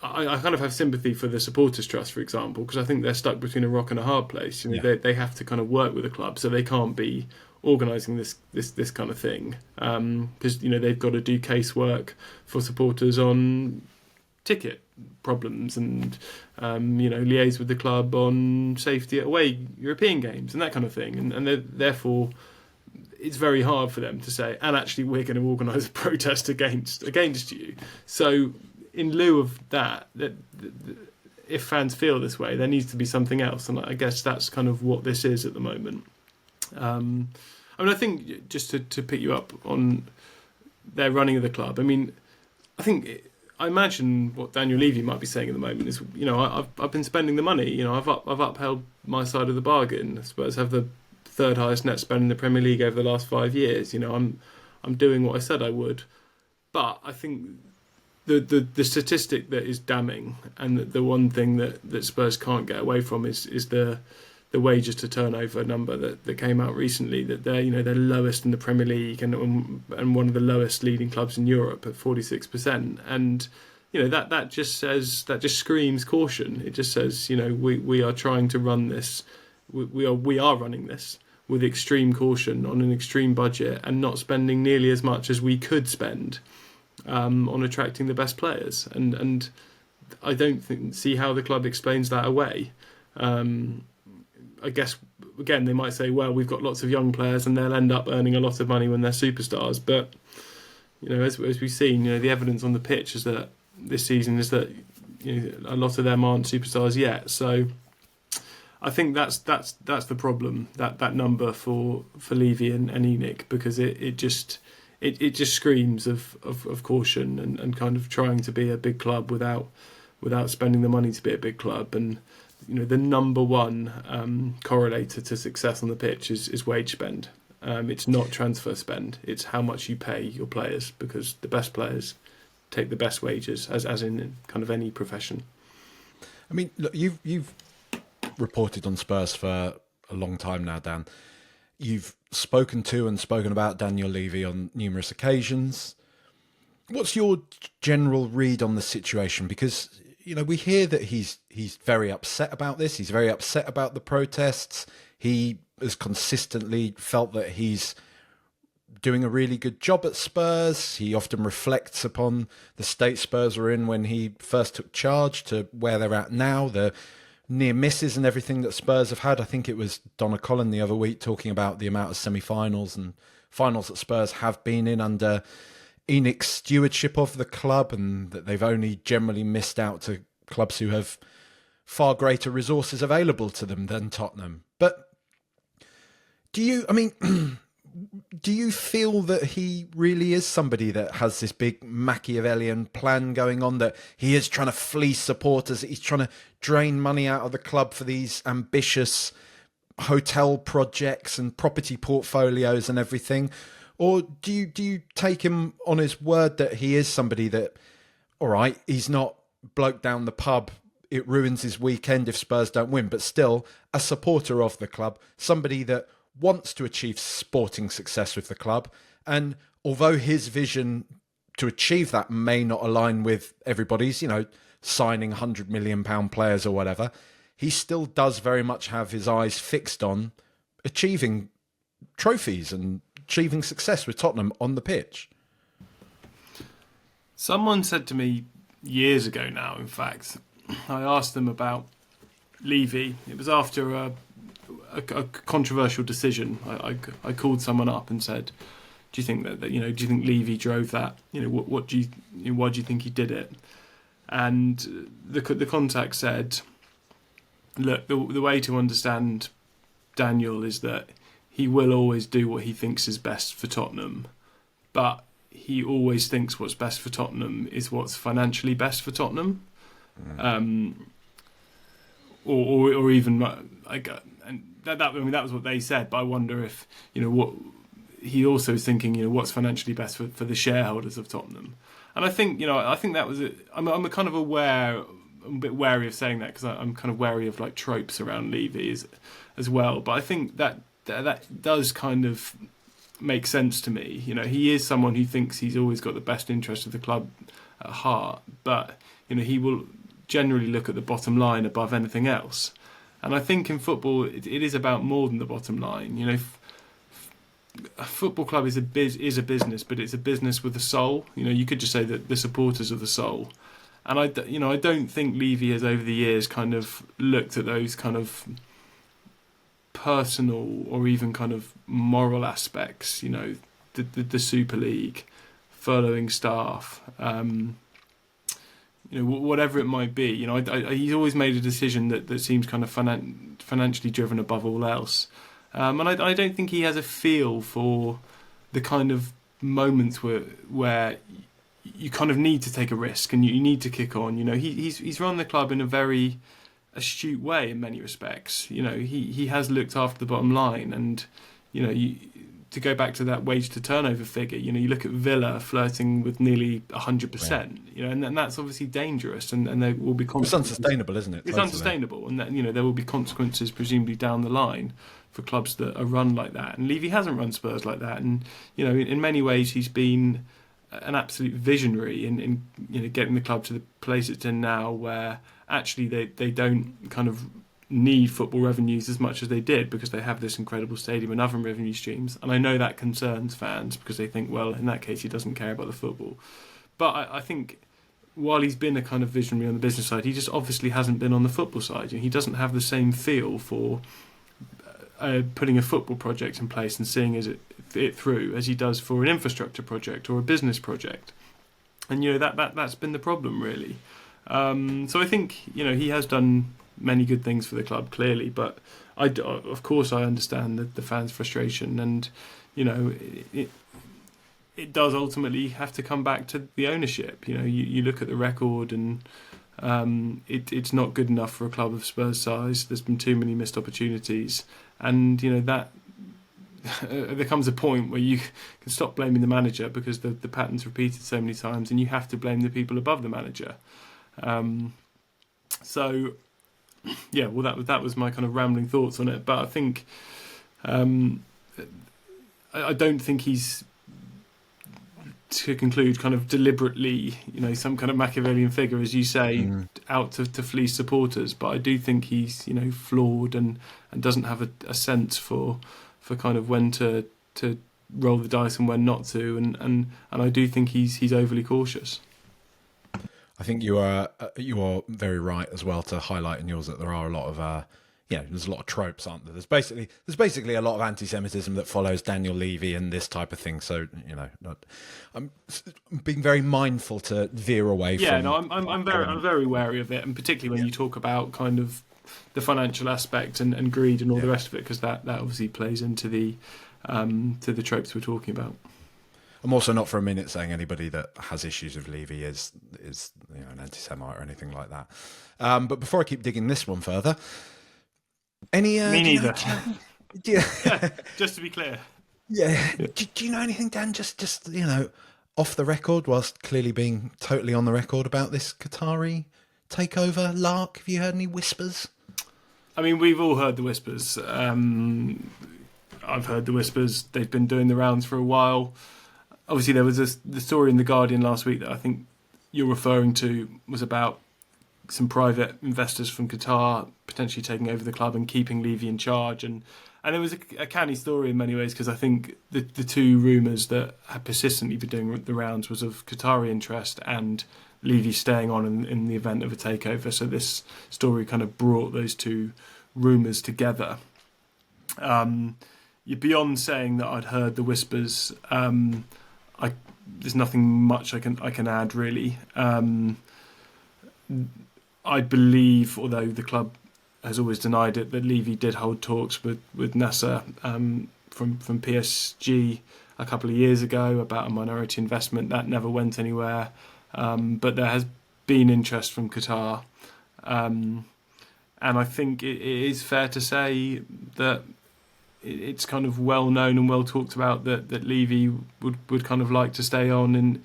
Speaker 2: I kind of have sympathy for the Supporters Trust, for example, because I think they're stuck between a rock and a hard place. They have to kind of work with the club, so they can't be organising this kind of thing, because they've got to do casework for supporters on ticket problems and liaise with the club on safety at away European games and that kind of thing, and therefore it's very hard for them to say, and actually we're going to organise a protest against you. So in lieu of that, if fans feel this way, there needs to be something else, and I guess that's kind of what this is at the moment. I think just to pick you up on their running of the club, I think I imagine what Daniel Levy might be saying at the moment is, I've been spending the money. I've upheld my side of the bargain. Spurs have the third highest net spend in the Premier League over the last 5 years. I'm doing what I said I would. But I think the statistic that is damning, and the one thing that Spurs can't get away from is the wages to turnover number that came out recently, that they're lowest in the Premier League and one of the lowest leading clubs in Europe at 46%. And that just screams caution. It just says we are trying to run this, we are running this with extreme caution on an extreme budget and not spending nearly as much as we could spend on attracting the best players. And I don't see how the club explains that away. I guess, again, they might say, well, we've got lots of young players and they'll end up earning a lot of money when they're superstars. But, as we've seen, the evidence on the pitch is that this season is that a lot of them aren't superstars yet. So I think that's the problem, that number for Levy and ENIC, because it just screams of caution and kind of trying to be a big club without spending the money to be a big club. And the number one correlator to success on the pitch is wage spend. It's not transfer spend. It's how much you pay your players, because the best players take the best wages, as in kind of any profession.
Speaker 1: I mean, look, you've reported on Spurs for a long time now, Dan. You've spoken about Daniel Levy on numerous occasions. What's your general read on the situation? Because we hear that he's very upset about this. He's very upset about the protests. He has consistently felt that he's doing a really good job at Spurs. He often reflects upon the state Spurs were in when he first took charge to where they're at now, the near misses and everything that Spurs have had. I think it was Donna Collin the other week talking about the amount of semi-finals and finals that Spurs have been in under ENIC's stewardship of the club, and that they've only generally missed out to clubs who have far greater resources available to them than Tottenham. But do you feel that he really is somebody that has this big Machiavellian plan going on, that he is trying to fleece supporters, that he's trying to drain money out of the club for these ambitious hotel projects and property portfolios and everything? Or do you take him on his word that he is somebody that, all right, he's not bloke down the pub, it ruins his weekend if Spurs don't win, but still a supporter of the club, somebody that wants to achieve sporting success with the club, and although his vision to achieve that may not align with everybody's, signing £100 million players or whatever, he still does very much have his eyes fixed on achieving trophies and achieving success with Tottenham on the pitch.
Speaker 2: Someone said to me years ago now, in fact, I asked them about Levy. It was after a controversial decision. I called someone up and said, "Do you think that do you think Levy drove that? Why do you think he did it?" And the contact said, "Look, the way to understand Daniel is that he will always do what he thinks is best for Tottenham, but he always thinks what's best for Tottenham is what's financially best for Tottenham." Or even and that was what they said. But I wonder if what he also is thinking. What's financially best for the shareholders of Tottenham. And I think that was it. I'm kind of aware. I'm a bit wary of saying that because I'm kind of wary of like tropes around Levy as well. But I think that does kind of make sense to me. He is someone who thinks he's always got the best interest of the club at heart, but he will generally look at the bottom line above anything else. And I think in football it is about more than the bottom line. A football club is a business, but it's a business with a soul. You could just say that the supporters are the soul. And I don't think Levy has over the years kind of looked at those kind of personal or even kind of moral aspects. The Super League, furloughing staff, whatever it might be. He's always made a decision that seems kind of financially driven above all else. And I don't think he has a feel for the kind of moments where you kind of need to take a risk and you need to kick on. He's run the club in a very astute way in many respects. He has looked after the bottom line, and to go back to that wage to turnover figure, you look at Villa flirting with nearly 100%, and that's obviously dangerous, and there will be consequences.
Speaker 1: It's unsustainable, isn't it?
Speaker 2: It's unsustainable, and that, there will be consequences presumably down the line for clubs that are run like that. And Levy hasn't run Spurs like that, and in many ways he's been an absolute visionary in getting the club to the place it's in now, where actually they don't kind of need football revenues as much as they did, because they have this incredible stadium and other revenue streams. And I know that concerns fans, because they think, well, in that case he doesn't care about the football. But I think while he's been a kind of visionary on the business side, he just obviously hasn't been on the football side. He doesn't have the same feel for putting a football project in place and seeing it through as he does for an infrastructure project or a business project. And that's been the problem, really. So I think he has done many good things for the club, clearly, but of course I understand the fans' frustration, and it does ultimately have to come back to the ownership. You look at the record, and it's not good enough for a club of Spurs' size. There's been too many missed opportunities, and that there comes a point where you can stop blaming the manager, because the pattern's repeated so many times, and you have to blame the people above the manager. So yeah, well, that was my kind of rambling thoughts on it. But I think I don't think he's, to conclude, kind of deliberately, some kind of Machiavellian figure, as you say, out to fleece supporters. But I do think he's, flawed and doesn't have a sense for kind of when to roll the dice and when not to. And I do think he's overly cautious.
Speaker 1: I think you are very right as well to highlight in yours that there are a lot of there's a lot of tropes, aren't there? There's basically a lot of anti-Semitism that follows Daniel Levy and this type of thing. So I'm being very mindful to veer away from.
Speaker 2: Yeah, no, I'm very wary of it, and particularly when you talk about kind of the financial aspect and greed and all the rest of it, because that obviously plays into the tropes we're talking about.
Speaker 1: I'm also not for a minute saying anybody that has issues with Levy is an anti-Semite or anything like that. But before I keep digging this one further, me
Speaker 2: neither. Just to be clear.
Speaker 1: Yeah. Do you know anything, Dan? Just off the record, whilst clearly being totally on the record, about this Qatari takeover lark? Have you heard any whispers?
Speaker 2: I mean, we've all heard the whispers. I've heard the whispers. They've been doing the rounds for a while. Obviously, there was the story in The Guardian last week that I think you're referring to, was about some private investors from Qatar potentially taking over the club and keeping Levy in charge. And it was a canny story in many ways, because I think the two rumours that had persistently been doing the rounds was of Qatari interest and Levy staying on in the event of a takeover. So this story kind of brought those two rumours together. You're beyond saying that I'd heard the whispers. There's nothing much I can add, really. I believe, although the club has always denied it, that Levy did hold talks with Nasser from PSG a couple of years ago about a minority investment. That never went anywhere. But there has been interest from Qatar. And I think it is fair to say that it's kind of well known and well talked about that Levy would kind of like to stay on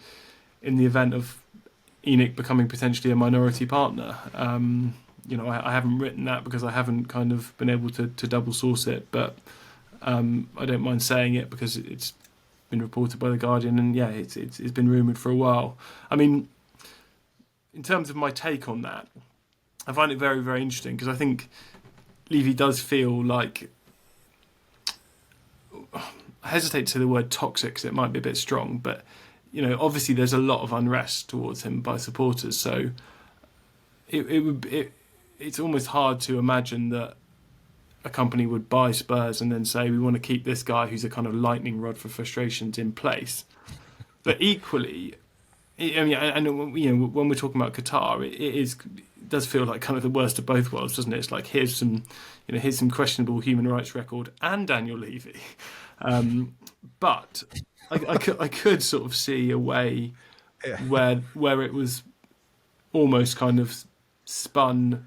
Speaker 2: in the event of ENIC becoming potentially a minority partner. I haven't written that because I haven't kind of been able to double source it, but I don't mind saying it because it's been reported by The Guardian, and it's been rumoured for a while. I mean, in terms of my take on that, I find it very, very interesting, because I think Levy does feel like, I hesitate to say the word toxic because it might be a bit strong, but obviously there's a lot of unrest towards him by supporters. So it's almost hard to imagine that a company would buy Spurs and then say, we want to keep this guy who's a kind of lightning rod for frustrations in place. But equally, I mean, and when we're talking about Qatar, it does feel like kind of the worst of both worlds, doesn't it? It's like, here's some questionable human rights record and Daniel Levy. But I could sort of see a way
Speaker 1: Yeah.
Speaker 2: where it was almost kind of spun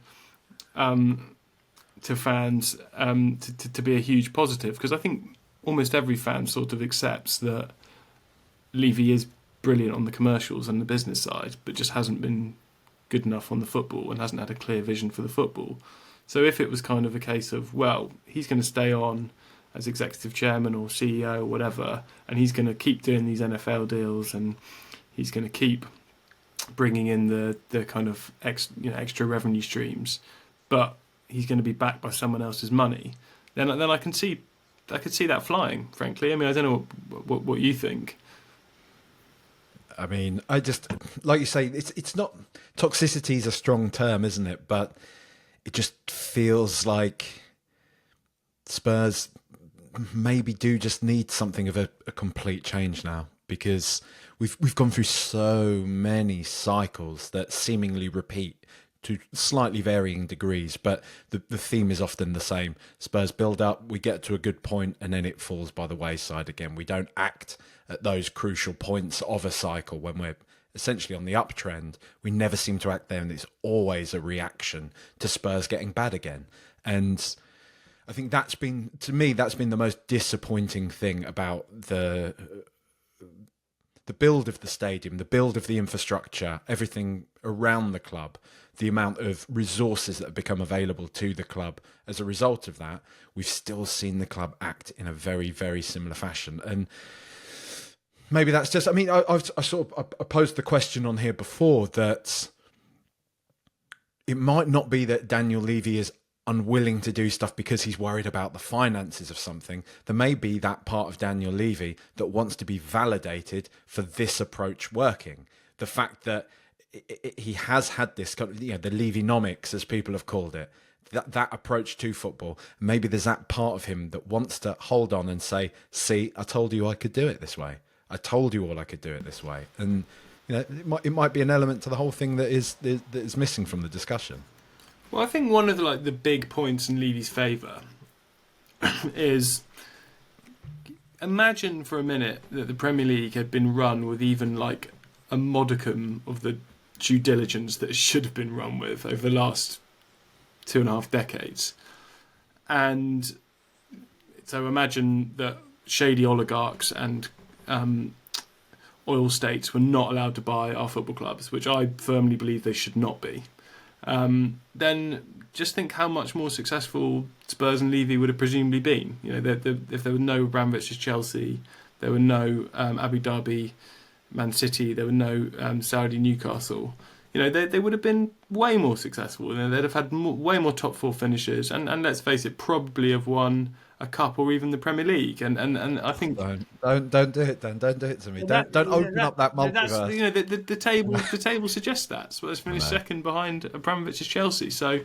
Speaker 2: to fans to be a huge positive, because I think almost every fan sort of accepts that Levy is brilliant on the commercials and the business side, but just hasn't been good enough on the football and hasn't had a clear vision for the football. So if it was kind of a case of, well, he's going to stay on as executive chairman or CEO or whatever, and he's going to keep doing these NFL deals, and he's going to keep bringing in the kind of extra revenue streams, but he's going to be backed by someone else's money, then I could see that flying, frankly. I mean, I don't know what you think.
Speaker 1: I mean, I just, like you say, it's not, toxicity is a strong term, isn't it? But it just feels like Spurs maybe do just need something of a complete change now, because we've gone through so many cycles that seemingly repeat to slightly varying degrees, but the theme is often the same. Spurs build up, we get to a good point, and then it falls by the wayside again. We don't act at those crucial points of a cycle when we're essentially on the uptrend. We never seem to act there, and it's always a reaction to Spurs getting bad again. And I think that's been the most disappointing thing about the build of the stadium, the build of the infrastructure, everything around the club, the amount of resources that have become available to the club. As a result of that, we've still seen the club act in a very, very similar fashion. And maybe that's just, I mean, I posed the question on here before that it might not be that Daniel Levy is unwilling to do stuff because he's worried about the finances of something. There may be that part of Daniel Levy that wants to be validated for this approach working. The fact that he has had this kind of, the Levynomics, as people have called it, that approach to football. Maybe there's that part of him that wants to hold on and say, see, I told you I could do it this way. I told you all I could do it this way. And it might be an element to the whole thing that is missing from the discussion.
Speaker 2: Well, I think one of the big points in Levy's favour is, imagine for a minute that the Premier League had been run with even like a modicum of the due diligence that it should have been run with over the last 2.5 decades. And so imagine that shady oligarchs and oil states were not allowed to buy our football clubs, which I firmly believe they should not be. Then just think how much more successful Spurs and Levy would have presumably been. If there were no Abramovich's Chelsea, there were no Abu Dhabi Man City, there were no Saudi Newcastle. They would have been way more successful. They'd have had way more top four finishes, and let's face it, probably have won a cup or even the Premier League. And I think
Speaker 1: don't do it, Dan. Don't do it to me. Don't open up that multiverse.
Speaker 2: The table suggests that. So it's finished second behind Abramovich's Chelsea. So,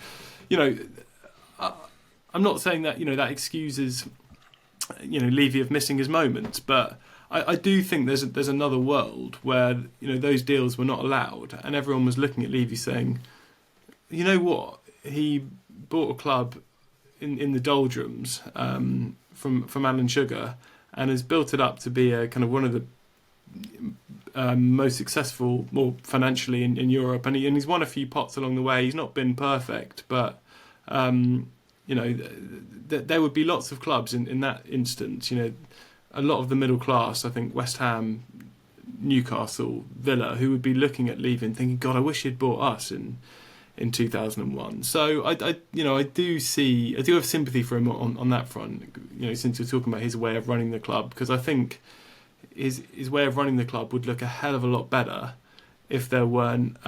Speaker 2: I'm not saying that that excuses Levy of missing his moments, but I do think there's another world where those deals were not allowed, and everyone was looking at Levy saying, you know what, he bought a club in the doldrums from Alan Sugar and has built it up to be a kind of one of the most successful, more financially in Europe, and he's won a few pots along the way. He's not been perfect, but there would be lots of clubs in that instance. A lot of the middle class, I think West Ham, Newcastle, Villa, who would be looking at Levy and thinking, God, I wish he'd bought us in 2001. So I do have sympathy for him on that front. Since we're talking about his way of running the club, because I think his way of running the club would look a hell of a lot better if there weren't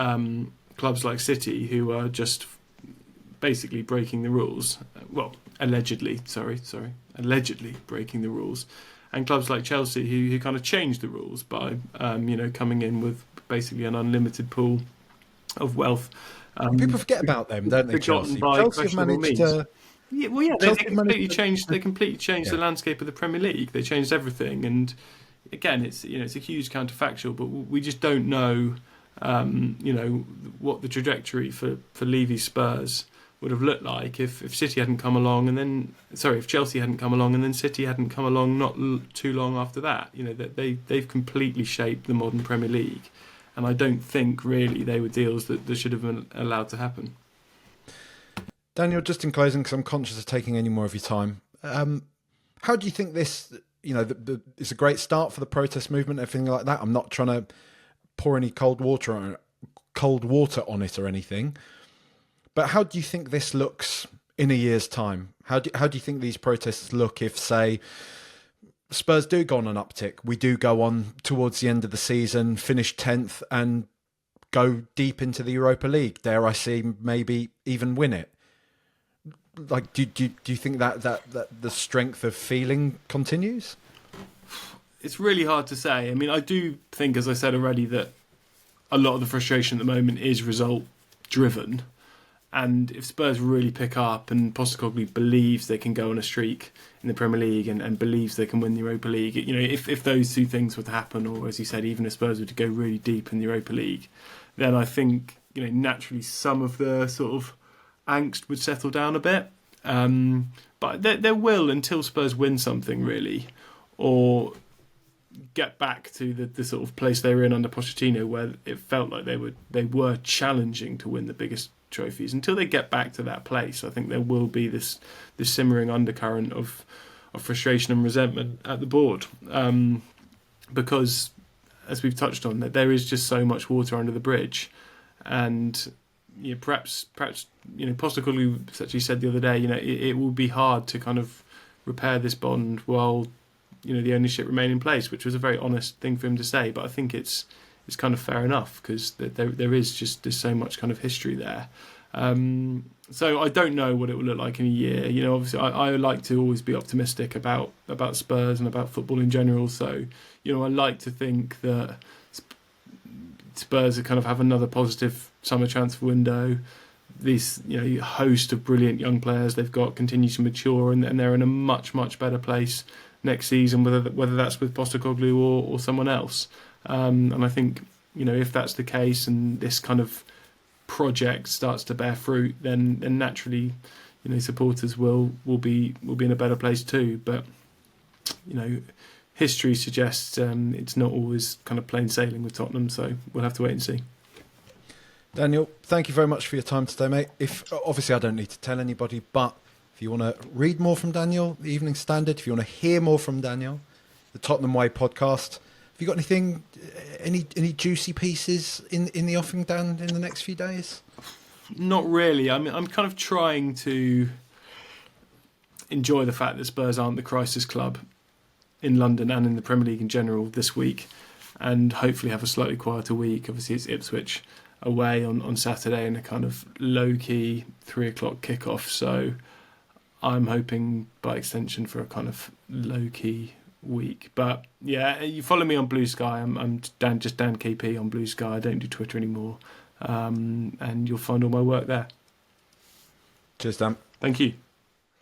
Speaker 2: clubs like City who are just basically breaking the rules. Well, allegedly breaking the rules. And clubs like Chelsea who kind of changed the rules by coming in with basically an unlimited pool of wealth.
Speaker 1: People forget about them, don't they? Chelsea have managed to.
Speaker 2: They completely changed. They completely changed the landscape of the Premier League. They changed everything, and again, it's a huge counterfactual, but we just don't know, what the trajectory for Levy's Spurs would have looked like if City hadn't come along, if Chelsea hadn't come along, and then City hadn't come along not too long after that. They've completely shaped the modern Premier League, And I don't think really they were deals that should have been allowed to happen.
Speaker 1: Daniel, just in closing, because I'm conscious of taking any more of your time, how do you think this, it's a great start for the protest movement, everything like that? I'm not trying to pour any cold water on it or anything, but how do you think this looks in a year's time? How do you think these protests look if, say, Spurs do go on an uptick, we do go on towards the end of the season, finish 10th and go deep into the Europa League, dare I say, maybe even win it? Like, do you think that the strength of feeling continues?
Speaker 2: It's really hard to say. I mean, I do think, as I said already, that a lot of the frustration at the moment is result driven. And if Spurs really pick up and Postecoglou believes they can go on a streak in the Premier League and believes they can win the Europa League, if those two things were to happen, or as you said, even if Spurs were to go really deep in the Europa League, then I think naturally some of the sort of angst would settle down a bit. But there will, until Spurs win something really, or get back to the sort of place they were in under Pochettino, where it felt like they were challenging to win the biggest trophies. Until they get back to that place, I think there will be this simmering undercurrent of frustration and resentment at the board, because, as we've touched on, that there is just so much water under the bridge, and perhaps Postecoglou actually said the other day, it will be hard to kind of repair this bond while the ownership remain in place, which was a very honest thing for him to say. But I think it's kind of fair enough, because there's so much kind of history there. So I don't know what it will look like in a year. Obviously I like to always be optimistic about Spurs and about football in general. So I like to think that Spurs kind of have another positive summer transfer window. This host of brilliant young players they've got continue to mature, and they're in a much, much better place next season, whether that's with Postecoglou or someone else. And I think if that's the case and this kind of project starts to bear fruit, then naturally supporters will be in a better place too. But history suggests it's not always kind of plain sailing with Tottenham, so we'll have to wait and see.
Speaker 1: Daniel, thank you very much for your time today, mate. Obviously I don't need to tell anybody, but if you want to read more from Daniel, the Evening Standard, if you want to hear more from Daniel, the Tottenham Way podcast, have you got anything, any juicy pieces in the offing, Dan, in the next few days?
Speaker 2: Not really. I mean, I'm kind of trying to enjoy the fact that Spurs aren't the crisis club in London and in the Premier League in general this week, and hopefully have a slightly quieter week. Obviously it's Ipswich away on Saturday in a kind of low-key 3:00 kickoff, so I'm hoping by extension for a kind of low-key week. But yeah, you follow me on Blue Sky. I'm Dan KP on Blue Sky. I don't do Twitter anymore, and you'll find all my work there.
Speaker 1: Cheers, Dan.
Speaker 2: Thank you.